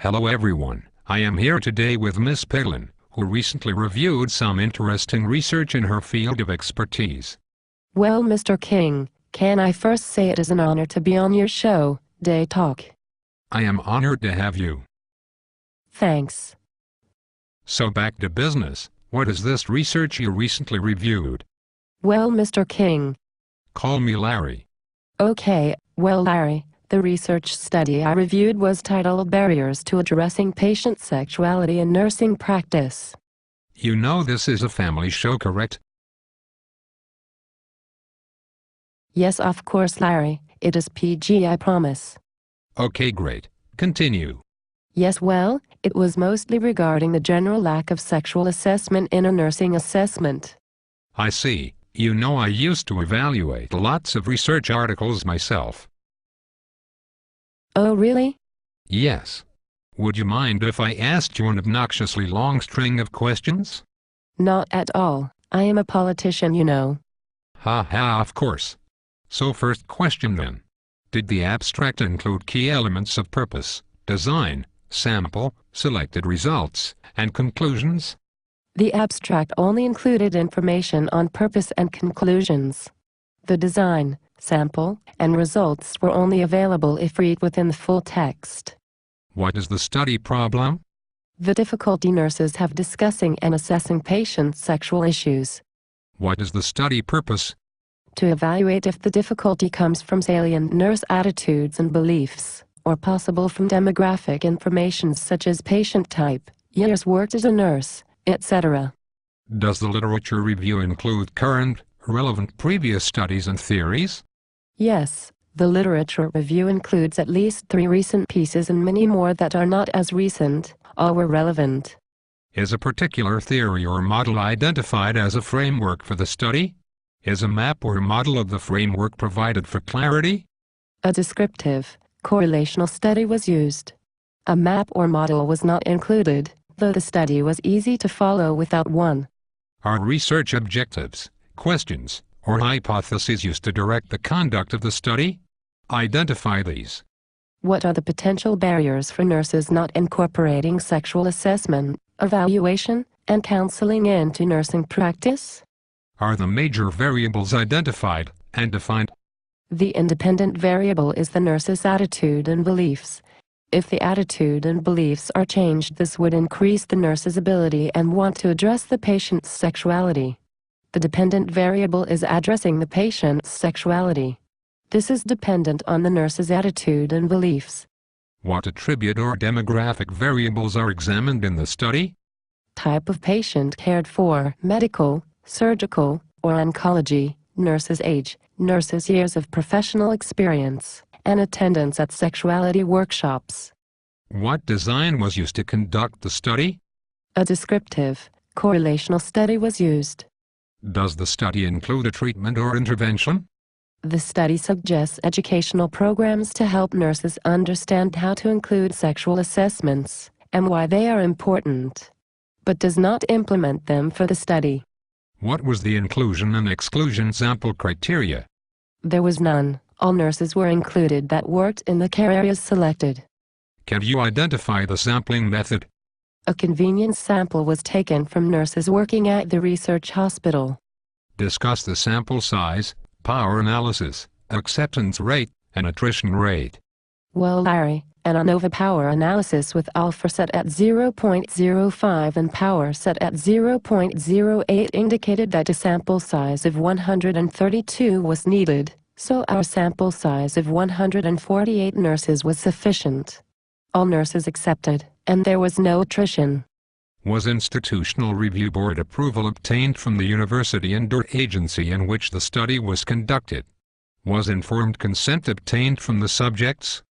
Hello everyone, I am here today with Miss Palin, who recently reviewed some interesting research in her field of expertise. Well, Mr. King, can I first say it is an honor to be on your show, Day Talk. I am honored to have you. Thanks. So back to business, what is this research you recently reviewed? Well, Mr. King. Call me Larry. Okay, well Larry, the research study I reviewed was titled Barriers to Addressing Patient Sexuality in Nursing Practice. You know this is a family show, correct? Yes, of course, Larry, it is PG, I promise. Okay, great. Continue. Yes, well, it was mostly regarding the general lack of sexual assessment in a nursing assessment. I see. You know, I used to evaluate lots of research articles myself. Oh, really? Yes. Would you mind if I asked you an obnoxiously long string of questions? Not at all. I am a politician, you know. Ha ha, of course. So first question then. Did the abstract include key elements of purpose, design, sample, selected results, and conclusions? The abstract only included information on purpose and conclusions. The design, sample, and results were only available if read within the full text. What is the study problem? The difficulty nurses have discussing and assessing patients' sexual issues. What is the study purpose? To evaluate if the difficulty comes from salient nurse attitudes and beliefs, or possible from demographic information such as patient type, years worked as a nurse, etc. Does the literature review include current, relevant previous studies and theories? Yes, the literature review includes at least 3 recent pieces and many more that are not as recent. All were relevant. Is a particular theory or model identified as a framework for the study? Is a map or model of the framework provided for clarity? A descriptive, correlational study was used. A map or model was not included, though the study was easy to follow without one. Are research objectives, questions, or hypotheses used to direct the conduct of the study? Identify these. What are the potential barriers for nurses not incorporating sexual assessment, evaluation, and counseling into nursing practice? Are the major variables identified and defined? The independent variable is the nurse's attitude and beliefs. If the attitude and beliefs are changed, this would increase the nurse's ability and want to address the patient's sexuality. The dependent variable is addressing the patient's sexuality. This is dependent on the nurse's attitude and beliefs. What attribute or demographic variables are examined in the study? Type of patient cared for, medical, surgical, or oncology, nurse's age, nurse's years of professional experience, and attendance at sexuality workshops. What design was used to conduct the study? A descriptive, correlational study was used. Does the study include a treatment or intervention? The study suggests educational programs to help nurses understand how to include sexual assessments and why they are important, but does not implement them for the study. What was the inclusion and exclusion sample criteria? There was none. All nurses were included that worked in the care areas selected. Can you identify the sampling method? A convenience sample was taken from nurses working at the research hospital. Discuss the sample size, power analysis, acceptance rate, and attrition rate. Well, Larry, an ANOVA power analysis with alpha set at 0.05 and power set at 0.08 indicated that a sample size of 132 was needed, so our sample size of 148 nurses was sufficient. All nurses accepted, and there was no attrition. Was institutional review board approval obtained from the university and/or agency in which the study was conducted? Was informed consent obtained from the subjects?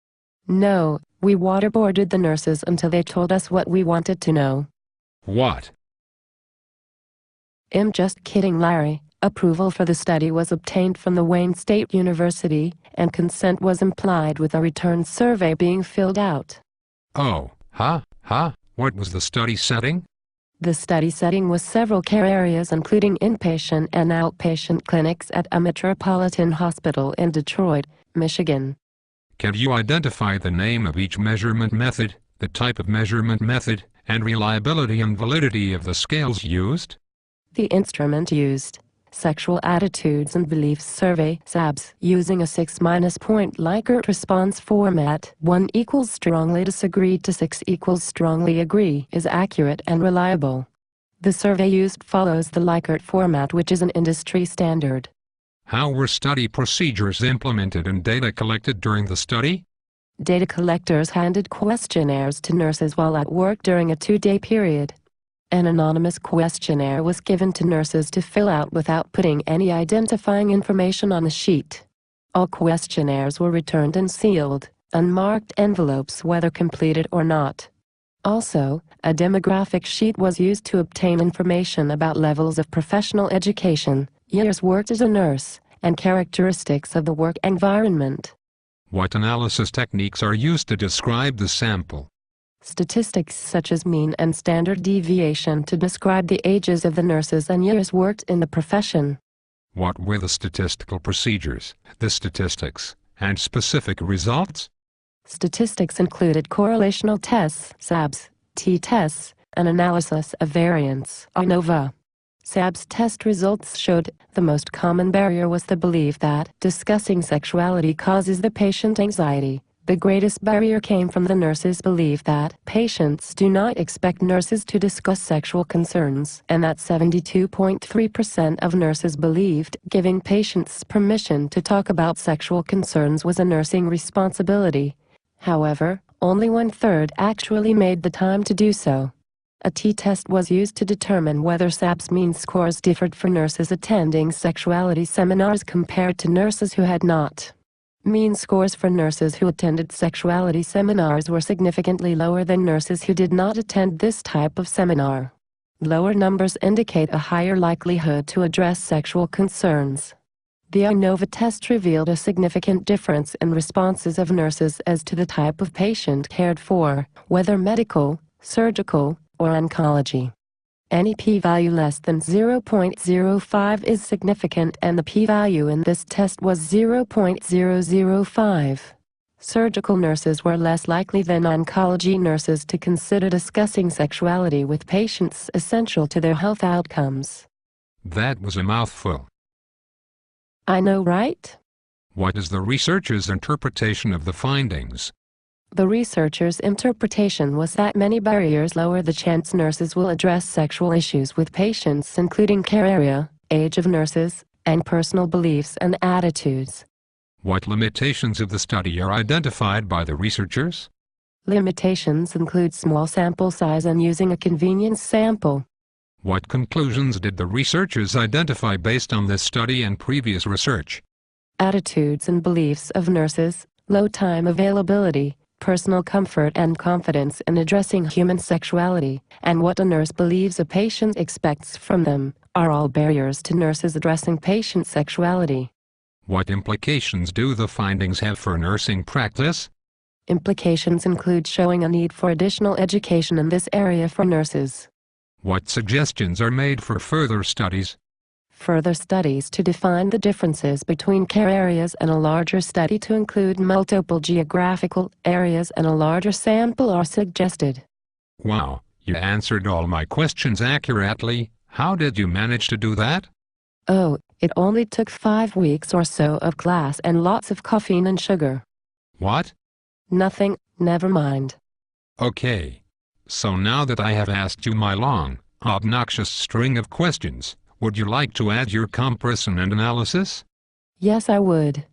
No, we waterboarded the nurses until they told us what we wanted to know. What? I'm just kidding, Larry. Approval for the study was obtained from the Wayne State University, and consent was implied with a return survey being filled out. Oh, what was the study setting? The study setting was several care areas including inpatient and outpatient clinics at a metropolitan hospital in Detroit, Michigan. Can you identify the name of each measurement method, the type of measurement method, and reliability and validity of the scales used. The instrument used. Sexual Attitudes and Beliefs Survey (SABS), using a 6-point Likert response format. 1 equals strongly disagree to 6 equals strongly agree is accurate and reliable. The survey used follows the Likert format, which is an industry standard. How were study procedures implemented and data collected during the study? Data collectors handed questionnaires to nurses while at work during a 2-day period. An anonymous questionnaire was given to nurses to fill out without putting any identifying information on the sheet. All questionnaires were returned in sealed, unmarked envelopes whether completed or not. Also, a demographic sheet was used to obtain information about levels of professional education, years worked as a nurse, and characteristics of the work environment. What analysis techniques are used to describe the sample? Statistics such as mean and standard deviation to describe the ages of the nurses and years worked in the profession. What were the statistical procedures, the statistics, and specific results? Statistics included correlational tests, SABS, t-tests, and analysis of variance, ANOVA. SABS test results showed the most common barrier was the belief that discussing sexuality causes the patient anxiety. The greatest barrier came from the nurses' belief that patients do not expect nurses to discuss sexual concerns, and that 72.3% of nurses believed giving patients permission to talk about sexual concerns was a nursing responsibility. However, only 1/3 actually made the time to do so. A t-test was used to determine whether SABS mean scores differed for nurses attending sexuality seminars compared to nurses who had not. Mean scores for nurses who attended sexuality seminars were significantly lower than nurses who did not attend this type of seminar. Lower numbers indicate a higher likelihood to address sexual concerns. The ANOVA test revealed a significant difference in responses of nurses as to the type of patient cared for, whether medical, surgical, or oncology. Any p-value less than 0.05 is significant, and the p-value in this test was 0.005. Surgical nurses were less likely than oncology nurses to consider discussing sexuality with patients essential to their health outcomes. That was a mouthful. I know, right? What is the researchers' interpretation of the findings? The researchers' interpretation was that many barriers lower the chance nurses will address sexual issues with patients, including care area, age of nurses, and personal beliefs and attitudes. What limitations of the study are identified by the researchers? Limitations include small sample size and using a convenience sample. What conclusions did the researchers identify based on this study and previous research? Attitudes and beliefs of nurses, low time availability, personal comfort and confidence in addressing human sexuality, and what a nurse believes a patient expects from them, are all barriers to nurses addressing patient sexuality. What implications do the findings have for nursing practice? Implications include showing a need for additional education in this area for nurses. What suggestions are made for further studies? Further studies to define the differences between care areas and a larger study to include multiple geographical areas and a larger sample are suggested. Wow, you answered all my questions accurately. How did you manage to do that? Oh, it only took 5 weeks or so of class and lots of caffeine and sugar. What? Nothing, never mind. Okay. So now that I have asked you my long, obnoxious string of questions, would you like to add your comparison and analysis? Yes, I would.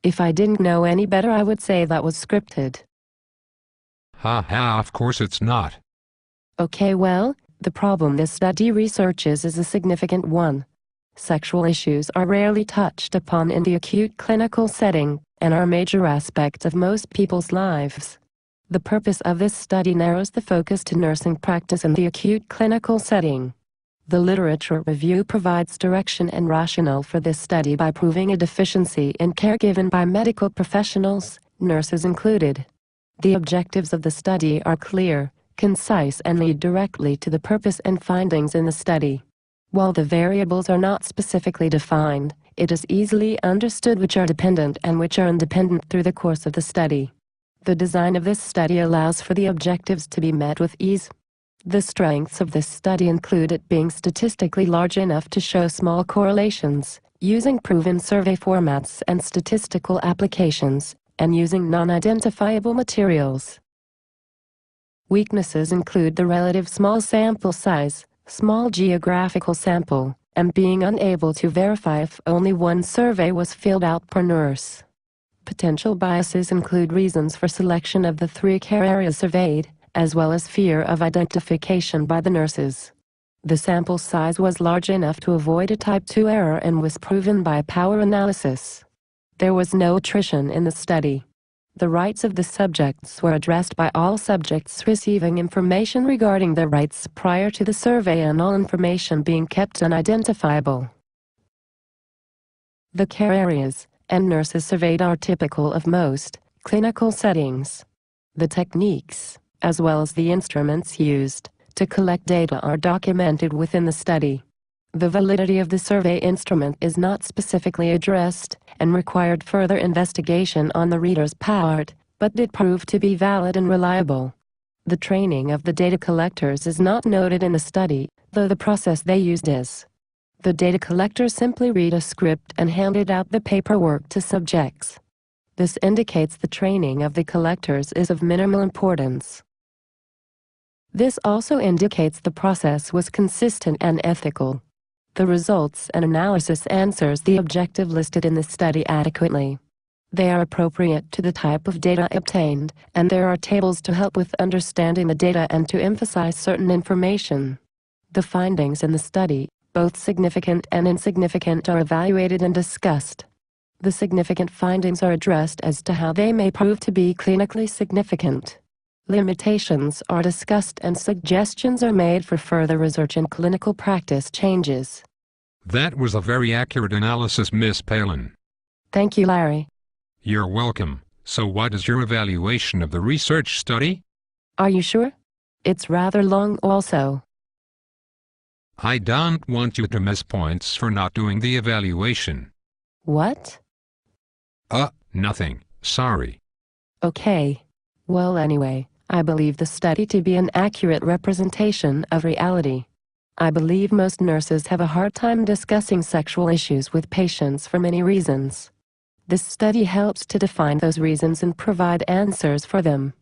If I didn't know any better, I would say that was scripted. Ha ha, of course it's not. Okay, well, the problem this study researches is a significant one. Sexual issues are rarely touched upon in the acute clinical setting, and are a major aspect of most people's lives. The purpose of this study narrows the focus to nursing practice in the acute clinical setting. The literature review provides direction and rationale for this study by proving a deficiency in care given by medical professionals, nurses included. The objectives of the study are clear, concise, and lead directly to the purpose and findings in the study. While the variables are not specifically defined, it is easily understood which are dependent and which are independent through the course of the study. The design of this study allows for the objectives to be met with ease. The strengths of this study include it being statistically large enough to show small correlations, using proven survey formats and statistical applications, and using non-identifiable materials. Weaknesses include the relative small sample size, small geographical sample, and being unable to verify if only one survey was filled out per nurse. Potential biases include reasons for selection of the 3 care areas surveyed, as well as fear of identification by the nurses. The sample size was large enough to avoid a type 2 error and was proven by power analysis. There was no attrition in the study. The rights of the subjects were addressed by all subjects receiving information regarding their rights prior to the survey and all information being kept unidentifiable. The care areas and nurses surveyed are typical of most clinical settings. The techniques, as well as the instruments used to collect data, are documented within the study. The validity of the survey instrument is not specifically addressed and required further investigation on the reader's part, but did prove to be valid and reliable. The training of the data collectors is not noted in the study, though the process they used is. The data collectors simply read a script and handed out the paperwork to subjects. This indicates the training of the collectors is of minimal importance. This also indicates the process was consistent and ethical. The results and analysis answers the objective listed in the study adequately. They are appropriate to the type of data obtained, and there are tables to help with understanding the data and to emphasize certain information. The findings in the study, both significant and insignificant, are evaluated and discussed. The significant findings are addressed as to how they may prove to be clinically significant. Limitations are discussed and suggestions are made for further research and clinical practice changes. That was a very accurate analysis, Miss Palin. Thank you, Larry. You're welcome. So what is your evaluation of the research study? Are you sure? It's rather long also. I don't want you to miss points for not doing the evaluation. What? Nothing. Sorry. Okay. Well, anyway, I believe the study to be an accurate representation of reality. I believe most nurses have a hard time discussing sexual issues with patients for many reasons. This study helps to define those reasons and provide answers for them.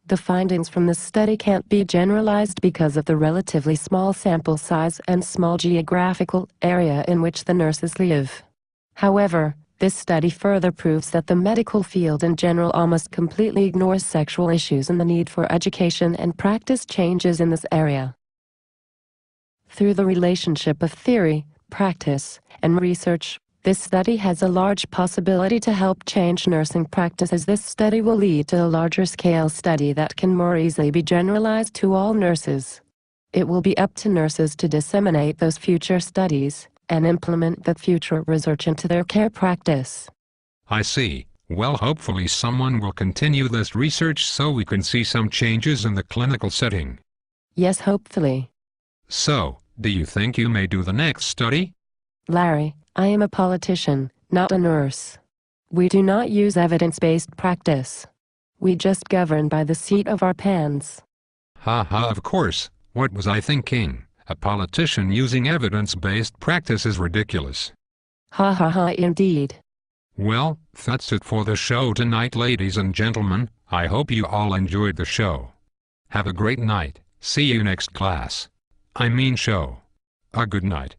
The findings from this study can't be generalized because of the relatively small sample size and small geographical area in which the nurses live. However, this study further proves that the medical field in general almost completely ignores sexual issues and the need for education and practice changes in this area. Through the relationship of theory, practice, and research, this study has a large possibility to help change nursing practice, as this study will lead to a larger scale study that can more easily be generalized to all nurses. It will be up to nurses to disseminate those future studies and implement the future research into their care practice. I see. Well, hopefully someone will continue this research so we can see some changes in the clinical setting. Yes, hopefully. So, do you think you may do the next study? Larry, I am a politician, not a nurse. We do not use evidence-based practice. We just govern by the seat of our pants. Of course. What was I thinking? A politician using evidence-based practice is ridiculous. Indeed. Well, that's it for the show tonight, ladies and gentlemen. I hope you all enjoyed the show. Have a great night. See you next class. I mean show. A good night.